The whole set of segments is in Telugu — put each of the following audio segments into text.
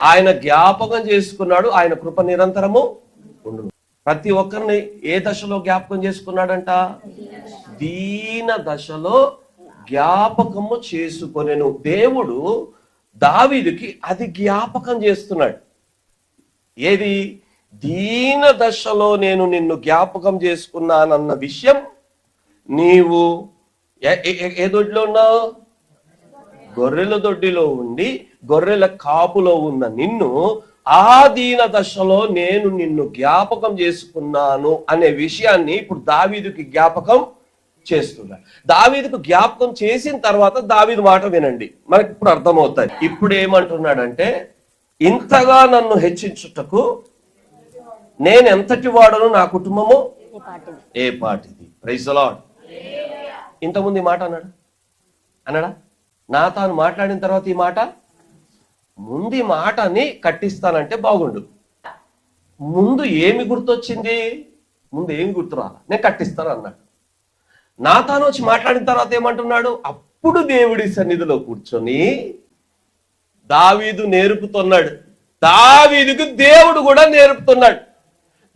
ఆయన జ్ఞాపకం చేసుకున్నాడు, ఆయన కృప నిరంతరము ఉండును. ప్రతి ఒక్కరిని ఏ దశలో జ్ఞాపకం చేసుకున్నాడంట? దీన దశలో జ్ఞాపకము చేసుకొనెను. దేవుడు దావీదుకి అది జ్ఞాపకం చేస్తున్నాడు. ఏది? దీన దశలో నేను నిన్ను జ్ఞాపకం చేసుకున్నానన్న విషయం. నీవు ఏ దొడ్డిలో ఉన్నావు? గొర్రెల దొడ్డిలో ఉండి గొర్రెల కాపులో ఉన్న నిన్ను ఆ దీన దశలో నేను నిన్ను జ్ఞాపకం చేసుకున్నాను అనే విషయాన్ని ఇప్పుడు దావీదుకి జ్ఞాపకం చేస్తున్నాడు. దావీదుకు జ్ఞాపకం చేసిన తర్వాత దావీదు మాట వినండి, మనకి ఇప్పుడు అర్థమవుతాయి. ఇప్పుడు ఏమంటున్నాడంటే, ఇంతగా నన్ను హెచ్చించుటకు నేను ఎంతటి వాడను, నా కుటుంబము ఏ పాటిది. Praise the lord. ఇంతకుముందు ఈ మాట అన్నాడా? నాతాను మాట్లాడిన తర్వాత ఈ మాట, ముందు ఈ మాటని కట్టిస్తానంటే బాగుండు. ముందు ఏమి గుర్తొచ్చింది? ముందు ఏమి గుర్తురాలా, నేను కట్టిస్తాను అన్నాడు. నాతాను వచ్చి మాట్లాడిన తర్వాత ఏమంటున్నాడు? అప్పుడు దేవుడి సన్నిధిలో కూర్చొని దావీదు నేర్పుతున్నాడు. దావీదుకు దేవుడు కూడా నేర్పుతున్నాడు.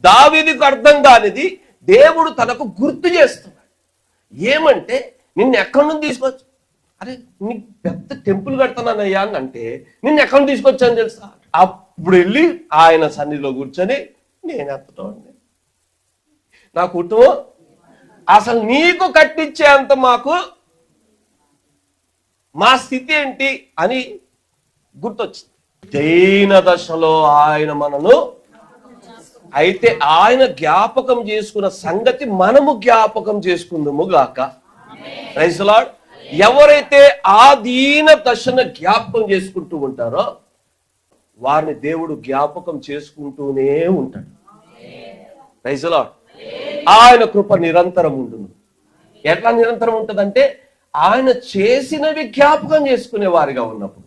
దావీదుకు అర్థం కానిది దేవుడు తనకు గుర్తు చేస్తున్నాడు. ఏమంటే, నిన్ను ఎక్కడి నుంచి తీసుకొచ్చు? అరే, నీకు పెద్ద టెంపుల్ కడతానయ్యా అని అంటే, నిన్ను ఎక్కడి నుంచి తీసుకొచ్చాను తెలుసా? అప్పుడు వెళ్ళి ఆయన సన్నిధిలో కూర్చొని, నేను ఎత్తటోండి, నా కుటుంబం అసలు నీకు కట్టించేంత మాకు మా స్థితి ఏంటి అని గుర్తొచ్చింది. దీన దశలో ఆయన మనను, అయితే ఆయన జ్ఞాపకం చేసుకున్న సంగతి మనము జ్ఞాపకం చేసుకుందాము గాక. Praise the Lord. ఎవరైతే ఆ దీన దశను జ్ఞాపకం చేసుకుంటూ ఉంటారో వారిని దేవుడు జ్ఞాపకం చేసుకుంటూనే ఉంటాడు. Praise the Lord. ఆయన కృప నిరంతరం ఉండును. ఎట్లా నిరంతరం ఉంటుందంటే, ఆయన చేసినవి జ్ఞాపకం చేసుకునే వారిగా ఉన్నప్పుడు.